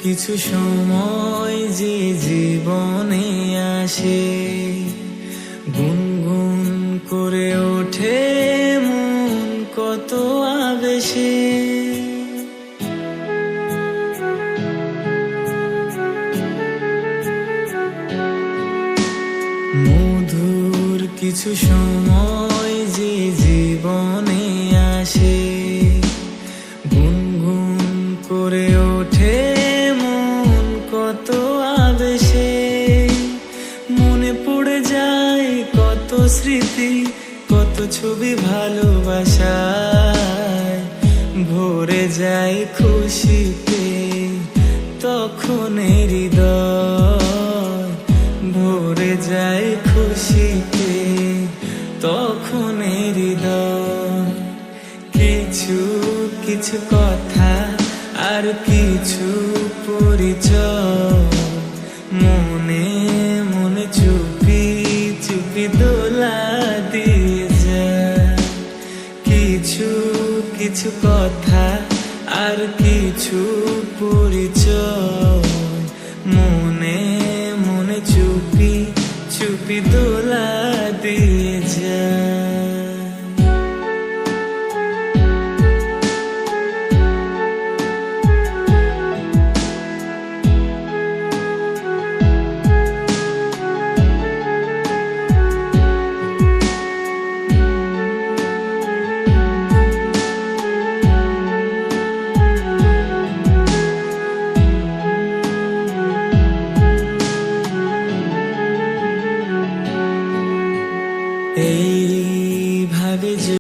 কিছু সময় যে জীবনে আসে, গুনগুন করে ওঠে মন কত আবেশে। মধুর কিছু সময় যে জীবনে আসে, গুনগুন করে ওঠে মন কত আবেশে। মনে পড়ে যায় কত স্মৃতি, কত ছবি ভালোবাসায়, ভরে যায় খুশিতে তখন হৃদয়, ভরে যায় খুশিতে তখন হৃদয়। কিছু কিছু কথা আর কিছু পরিচয়, মনে মনে চুপি চুপি দোলা দিয়ে যায়। কিছু কিছু কথা আর কিছু পরিচয়।